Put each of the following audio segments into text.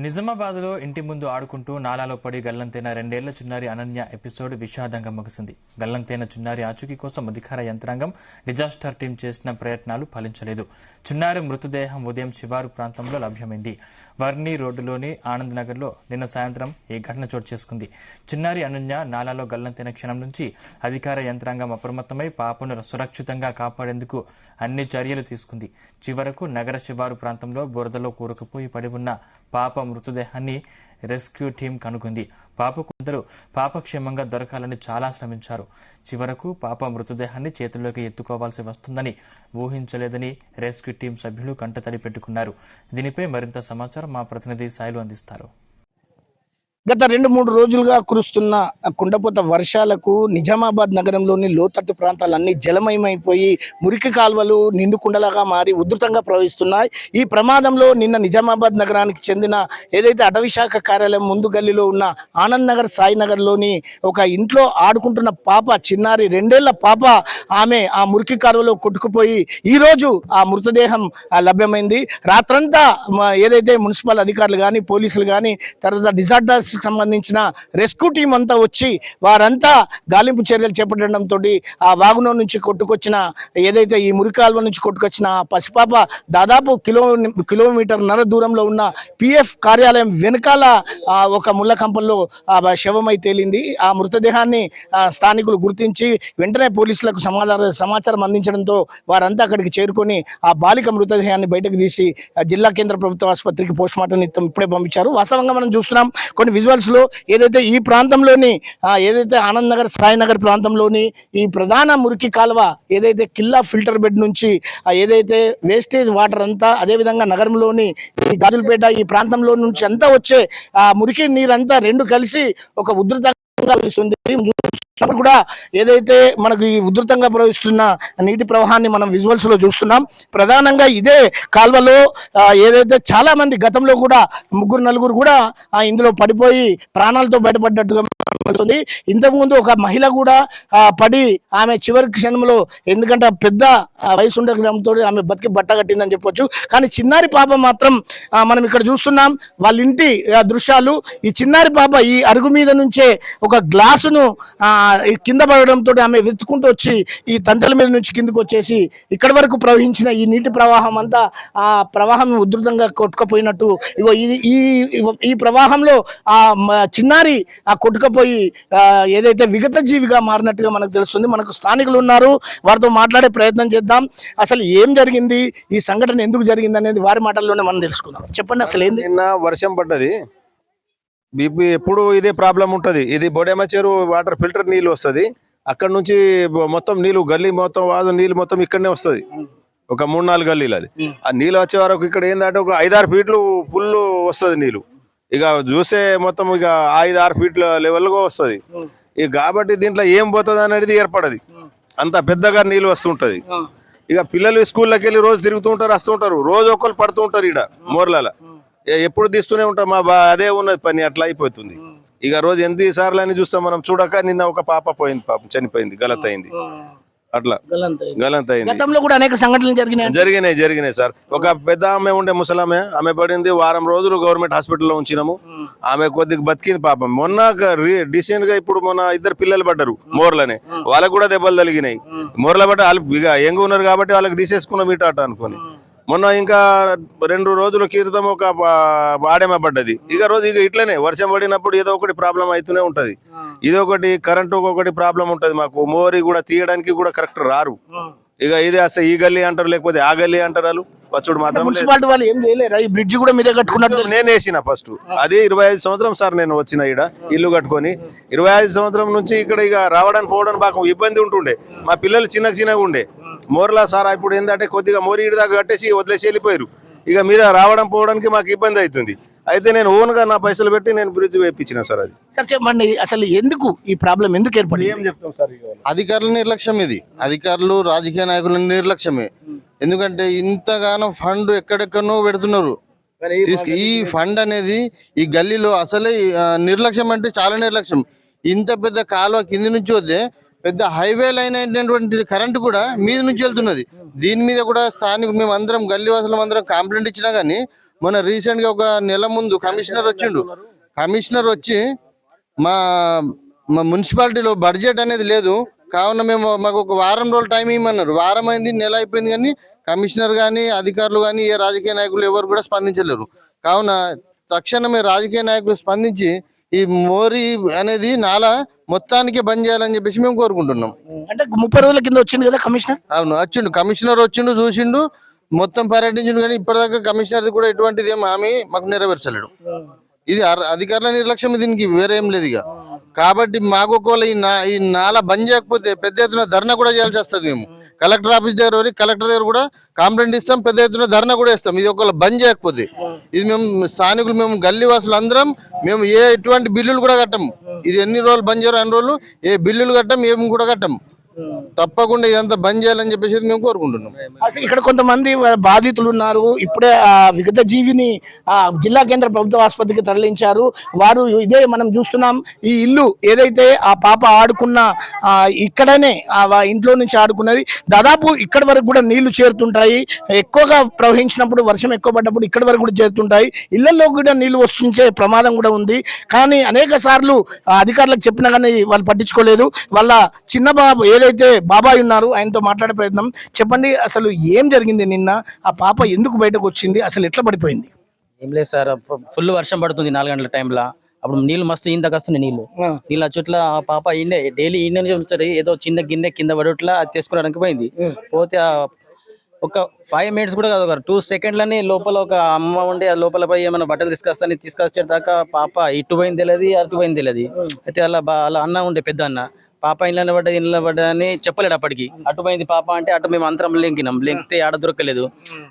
నిజామాబాద్లో ఇంటి ముందు ఆడుకుంటూ నాలాలో పడి గల్లంతైన 2 ఏళ్ల చిన్నారి అనన్య ఎపిసోడ్ విషాదంగా ముగిసింది. గల్లంతైన చిన్నారి ఆచూకీ కోసం అధికార యంత్రాంగం, డిజాస్టర్ టీం చేసిన ప్రయత్నాలు ఫలించలేదు. చిన్నారి మృతదేహం ఉదయం శివారు ప్రాంతంలో లభ్యమైంది. వర్ణి రోడ్డులోని ఆనంద్ నగర్లో నిన్న సాయంత్రం ఈ ఘటన చోటు చేసుకుంది. చిన్నారి అనన్య నాలాలో గల్లంతైన క్షణం నుంచి అధికార యంత్రాంగం అప్రమత్తమై పాపను సురక్షితంగా కాపాడేందుకు అన్ని చర్యలు తీసుకుంది. చివరకు నగర శివారు ప్రాంతంలో బురదలో కూరుకుపోయి పడి ఉన్న పాప మృతదేహాన్ని రెస్క్యూ టీం కనుగొంది. పాప క్షేమంగా దొరకాలని చాలా శ్రమించారు. చివరకు పాప మృతదేహాన్ని చేతుల్లోకి ఎత్తుకోవాల్సి వస్తుందని ఊహించలేదని రెస్క్యూ టీం సభ్యులు కంటతడి పెట్టుకున్నారు. దీనిపై మరింత సమాచారం మా ప్రతినిధి సాయిలు అందిస్తారు. గత 2-3 రోజులుగా కురుస్తున్న కుండపోత వర్షాలకు నిజామాబాద్ నగరంలోని లోతట్టు ప్రాంతాలన్నీ జలమయమైపోయి మురికి కాల్వలు నిండుకుండలాగా మారి ఉధృతంగా ప్రవహిస్తున్నాయి. ఈ ప్రమాదంలో నిన్న నిజామాబాద్ నగరానికి చెందిన ఏదైతే అటవీ శాఖ కార్యాలయం ముందు గల్లీలో ఉన్న ఆనంద్ నగర్, సాయి నగర్లోని ఒక ఇంట్లో ఆడుకుంటున్న పాప, చిన్నారి 2 ఏళ్ల పాప, ఆమె ఆ మురికి కాలువలో కొట్టుకుపోయి ఈరోజు ఆ మృతదేహం లభ్యమైంది. రాత్రంతా ఏదైతే మున్సిపల్ అధికారులు కానీ, పోలీసులు కానీ, తర్వాత డిజాస్టర్ సంబంధించిన రెస్క్యూ టీం అంతా వచ్చి వారంతా గాలింపు చర్యలు చేపట్టడంతో ఆ వాగులో నుంచి ఏదైతే ఈ మురికాల్వ నుంచి కొట్టుకొచ్చిన పసిపాప దాదాపు కిలోమీటర్న్నర దూరంలో ఉన్న పిఎఫ్ కార్యాలయం వెనకాల ఒక ముళ్ళ కంపల్లో శవమై తేలింది. ఆ మృతదేహాన్ని స్థానికులు గుర్తించి వెంటనే పోలీసులకు సమాచారం అందించడంతో వారంతా అక్కడికి చేరుకొని ఆ బాలిక మృతదేహాన్ని బయటకు తీసి జిల్లా కేంద్ర ప్రభుత్వ ఆసుపత్రికి పోస్ట్మార్టం నిమిత్తం ఇప్పుడే పంపించారు. వాస్తవంగా మనం చూస్తున్నాం కొన్ని విజువల్స్ లో ఏదైతే ఈ ప్రాంతంలోని ఏదైతే ఆనంద్ నగర్, సాయి నగర్ ప్రాంతంలోని ఈ ప్రధాన మురికి కాలువ ఏదైతే కిల్లా ఫిల్టర్ బెడ్ నుంచి ఏదైతే వేస్టేజ్ వాటర్ అంతా, అదేవిధంగా నగరంలోని ఈ గాజులపేట ఈ ప్రాంతంలో నుంచి అంతా వచ్చే ఆ మురికి నీరంతా రెండు కలిసి ఒక ఉధృతంగా వస్తుంది. కూడా ఏదైతే మనకు ఈ ఉధృతంగా ప్రవహిస్తున్న నీటి ప్రవాహాన్ని మనం విజువల్స్ లో చూస్తున్నాం. ప్రధానంగా ఇదే కాల్వలో ఏదైతే చాలా మంది గతంలో కూడా 3-4 కూడా ఇందులో పడిపోయి ప్రాణాలతో బయటపడ్డట్టుగా ఉంది. ఇంతకుముందు ఒక మహిళ కూడా పడి ఆమె చివరి క్షణంలో, ఎందుకంటే పెద్ద వయసు ఉండడంతో ఆమె బతికి బట్ట కట్టిందని చెప్పొచ్చు. కానీ చిన్నారి పాప మాత్రం మనం ఇక్కడ చూస్తున్నాం వాళ్ళ ఇంటి దృశ్యాలు. ఈ చిన్నారి పాప ఈ అరుగు మీద నుంచే ఒక గ్లాసును కింద పడడంతో ఆమె వెతుకుంటూ వచ్చి ఈ తంతెల మీద నుంచి కిందకు వచ్చేసి ఇక్కడి వరకు ప్రవహించిన ఈ నీటి ప్రవాహం అంతా ఆ ప్రవాహం ఉధృతంగా కొట్టుకుపోయినట్టు ఇగో ఈ ప్రవాహంలో ఆ చిన్నారి కొట్టుకుపోయి ఏదైతే విగత జీవిగా మారినట్టుగా మనకు తెలుస్తుంది. మనకు స్థానికులు ఉన్నారు, వారితో మాట్లాడే ప్రయత్నం చేద్దాం. అసలు ఏం జరిగింది, ఈ సంఘటన ఎందుకు జరిగింది అనేది వారి మాటల్లోనే మనం తెలుసుకుందాం. చెప్పండి, అసలు ఏంది? నిన్న వర్షం పడ్డది, బీపీ ఎప్పుడు ఇదే ప్రాబ్లం ఉంటుంది. ఇది బొడేమ చెరువు వాటర్ ఫిల్టర్ నీళ్ళు వస్తుంది. అక్కడ నుంచి మొత్తం నీళ్ళు గల్లీ మొత్తం వాదు నీళ్ళు మొత్తం ఇక్కడనే వస్తుంది. ఒక 3-4 గల్లీలు అది. ఆ నీళ్ళు వచ్చే వరకు ఇక్కడ ఏంటంటే ఒక 5-6 ఫీట్లు ఫుల్ వస్తుంది నీళ్ళు. ఇక చూస్తే మొత్తం ఇక 5-6 ఫీట్ల లెవెల్గా వస్తుంది. ఇక కాబట్టి దీంట్లో ఏం పోతుంది అనేది ఏర్పడది, అంత పెద్దగా నీళ్ళు వస్తుంటది. ఇక పిల్లలు స్కూల్లోకి వెళ్ళి రోజు తిరుగుతూ ఉంటారు, వస్తుంటారు, రోజు ఒక్కరు పడుతూ ఉంటారు. ఇక్కడ మోర్లలో ఎప్పుడు తీస్తూనే ఉంటాం. అదే ఉన్నది పని, అట్లా అయిపోతుంది. ఇక రోజు ఎన్ని సార్లు అని చూస్తాం మనం. చూడక నిన్న ఒక పాప పోయింది, పాపం చనిపోయింది, గలత్ అయింది. అట్లా గలంత్ అయింది. గతంలో కూడా అనేక సంఘటనలు జరిగినాయి సార్. ఒక పెద్ద ఆమె ఉండే ముసలామె, ఆమె పడింది, వారం రోజులు గవర్నమెంట్ హాస్పిటల్లో ఉంచినాము. ఆమె కొద్దిగా బతికింది పాపం. మొన్న రీసెంట్ గా ఇప్పుడు మొన్న 2 పిల్లలు పడ్డారు మోర్లనే, వాళ్ళకు కూడా దెబ్బలు తగిలినాయి. మోర్ల పడ్డ వాళ్ళు ఇక ఎంగు ఉన్నారు కాబట్టి వాళ్ళకి తీసేసుకున్నాం ఇట అనుకొని. మొన్న ఇంకా 2 రోజుల క్రితం ఒక ఆడేమ పడ్డది. ఇక రోజు ఇక ఇట్లనే వర్షం పడినప్పుడు ఏదో ఒకటి ప్రాబ్లం అవుతూనే ఉంటది. ఇదొకటి కరెంటు ఒకటి ప్రాబ్లం ఉంటది మాకు. మోరి కూడా తీయడానికి కూడా కరెక్ట్ రారు. ఇక ఇది అసలు ఈ గల్లీ అంటారు, లేకపోతే ఆ గల్లీ అంటారు. వాళ్ళు వచ్చుడు మాత్రం బ్రిడ్జ్ కూడా మీరే కట్టుకున్నట్టు నేను వేసిన ఫస్ట్. అది 25 సంవత్సరం సార్ నేను వచ్చిన ఇక్కడ ఇల్లు కట్టుకొని. 25 సంవత్సరం నుంచి ఇక్కడ ఇక రావడానికి పోవడానికి బాగా ఇబ్బంది ఉంటుండే. మా పిల్లలు చిన్నగా ఉండే మోర్లా సార్. ఇప్పుడు ఏంటంటే కొద్దిగా మోరి ఇడి దాకా కట్టేసి వదిలేసి వెళ్ళిపోయారు. ఇక మీద రావడం పోవడానికి మాకు ఇబ్బంది అవుతుంది. అయితే నేను ఓన్ గా నా పైసలు పెట్టి నేను బ్రిడ్జ్ వేయించిన సార్. అది సార్ చెప్పండి, అసలు ఎందుకు ఈ ప్రాబ్లం ఎందుకు ఏర్పడి? ఏం చెప్తాం సార్, అధికారుల నిర్లక్ష్యం. ఇది అధికారులు, రాజకీయ నాయకుల నిర్లక్ష్యమే. ఎందుకంటే ఇంతగానో ఫండ్ ఎక్కడెక్కడనో పెడుతున్నారు. ఈ ఫండ్ అనేది ఈ గల్లీలో అసలే నిర్లక్ష్యం, అంటే చాలా నిర్లక్ష్యం. ఇంత పెద్ద కాలువ కింది నుంచి వస్తే పెద్ద హైవే లైన్ అయినటువంటి కరెంట్ కూడా మీద నుంచి వెళ్తున్నది. దీని మీద కూడా స్థానిక మేము అందరం గల్లీ వాసులం అందరం కంప్లైంట్ ఇచ్చినా కానీ మొన్న రీసెంట్ గా ఒక నెల ముందు కమిషనర్ వచ్చిండు. కమిషనర్ వచ్చి మా మా మున్సిపాలిటీలో బడ్జెట్ అనేది లేదు కావున మాకు ఒక వారం రోజులు టైం ఇవ్వమన్నారు. వారం అయింది, నెల అయిపోయింది, కానీ కమిషనర్ కానీ అధికారులు కానీ ఏ రాజకీయ నాయకులు ఎవరు కూడా స్పందించలేరు. కావున తక్షణమే రాజకీయ నాయకులు స్పందించి ఈ మోరీ అనేది నాలా మొత్తానికి బంద్ చేయాలని చెప్పేసి మేము కోరుకుంటున్నాం. అంటే 30 రోజుల కింద వచ్చింది కదా కమిషనర్. అవును, వచ్చిండు కమిషనర్, వచ్చిండు, చూసిండు, మొత్తం పర్యటించిండు, కానీ ఇప్పటిదాకా కమిషనర్ కూడా ఎటువంటిది ఏం హామీ మాకు నెరవేర్చలేడు. ఇది అధికారుల నిర్లక్ష్యం, దీనికి వేరే ఏం లేదు ఇక. కాబట్టి మాకు ఒకవేళ ఈ నాలా బంద్ చేయకపోతే పెద్ద ఎత్తున ధర్నా కూడా చేయాల్సి వస్తుంది. మేము కలెక్టర్ ఆఫీస్ దగ్గర కలెక్టర్ దగ్గర కూడా కంప్లైంట్ ఇస్తాం, పెద్ద ఎత్తున ధర్నా కూడా ఇస్తాం. ఇది ఒకవేళ బంద్ చేయకపోతే ఇది మేము స్థానికులు, మేము గల్లీ వాసులు అందరం మేము ఎటువంటి బిల్లులు కూడా కట్టము. ఇది ఎన్ని రోజులు బంద్ చేయరు అన్ని రోజులు ఏ బిల్లులు కట్టం, ఏమి కూడా కట్టం. తప్పకుండా ఇదంతా బంద్ చేయాలని చెప్పేసి మేము కోరుకుంటున్నాం. అసలు ఇక్కడ కొంతమంది బాధితులు ఉన్నారు. ఇప్పుడే ఆ విగత జీవిని జిల్లా కేంద్ర ప్రభుత్వ ఆసుపత్రికి తరలించారు. వారు ఇదే మనం చూస్తున్నాం, ఈ ఇల్లు ఏదైతే ఆ పాప ఆడుకున్న ఇక్కడనే ఇంట్లో నుంచి ఆడుకున్నది, దాదాపు ఇక్కడ వరకు కూడా నీళ్లు చేరుతుంటాయి. ఎక్కువగా ప్రవహించినప్పుడు, వర్షం ఎక్కువ పడ్డప్పుడు ఇక్కడ వరకు కూడా చేరుతుంటాయి. ఇళ్లలో కూడా నీళ్లు వస్తుంచే ప్రమాదం కూడా ఉంది. కానీ అనేక సార్లు అధికారులకు చెప్పినా కానీ వాళ్ళు పట్టించుకోలేదు. వాళ్ళ చిన్న బాబు ఏదైతే బాబాయ్ ఉన్నారు ఆయనతో మాట్లాడే ప్రయత్నం. చెప్పండి, అసలు ఏం జరిగింది నిన్న? ఆ పాప ఎందుకు బయటకు వచ్చింది? అసలు ఎట్లా పడిపోయింది? ఏం లేదు సార్, ఫుల్ వర్షం పడుతుంది 4 గంటల టైంలో. అప్పుడు నీళ్లు మస్తు ఇంతకు వస్తున్నాయి. నీళ్ళు చుట్ల ఆ పాప డైలీ నుంచి ఏదో చిన్న గిన్నె కింద పడట్లా అది తీసుకురావడానికి పోయింది. పోతే ఒక 5 మినిట్స్ కూడా కాదు, ఒక 2 సెకండ్లని లోపల ఒక అమ్మ ఉండి ఆ లోపల పోయి ఏమైనా బట్టలు తీసుకొచ్చేదాకా పాప ఇటు పోయింది తెలియదు, అటు పోయింది తెలియదు. అయితే అలా అన్న ఉండే పెద్ద అన్న, పాప ఇంట్లో పడ్డా అని చెప్పలేడు అప్పటికి. అటు పోయింది పాప అంటే అటు మేము అంతరం లెంకితే ఆడ దొరకలేదు.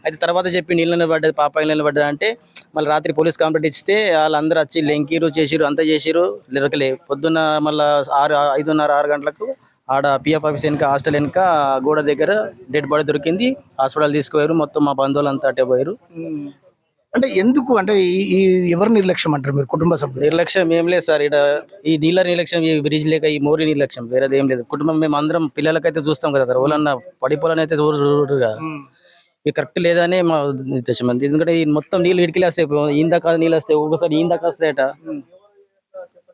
అయితే తర్వాత చెప్పి నీళ్ళని పడ్డది, పాప ఇళ్ళని పడ్డది అంటే మళ్ళీ రాత్రి పోలీస్ కంప్లైంట్ ఇస్తే వాళ్ళందరూ వచ్చి లెంకిరు, చేసిరు, అంతా చేసిరు, దొరకలే. పొద్దున్న మళ్ళీ 5:30, 6 గంటలకు ఆడ పిఎఫ్ ఆఫీస్ వెనుక, హాస్టల్ వెనుక గోడ దగ్గర డెడ్ బాడీ దొరికింది. హాస్పిటల్ తీసుకుపోయారు. మొత్తం మా బంధువులు అంతా అటే పోయారు. అంటే ఎందుకు, అంటే ఈ ఎవరు నిర్లక్ష్యం అంటారు మీరు, కుటుంబ సభ్యులు? నిర్లక్ష్యం ఏం లేదు సార్, ఇక్కడ ఈ నీళ్ళ నిర్లక్ష్యం, ఈ బ్రిడ్జ్ లేక ఈ మోరీ నిర్లక్ష్యం, వేరేది ఏం లేదు. కుటుంబం మేము అందరం పిల్లలకైతే చూస్తాం కదా సార్, వాళ్ళన్నా పడిపోవాలని అయితే చూడరుగా. ఇది కరెక్ట్ లేదనే మా ఉద్దేశం. ఎందుకంటే ఈ మొత్తం నీళ్ళు ఇడికి వస్తాయి, ఇందాక నీళ్ళు వస్తాయి, ఒక్కొక్కసారి ఇందాక వస్తాయట.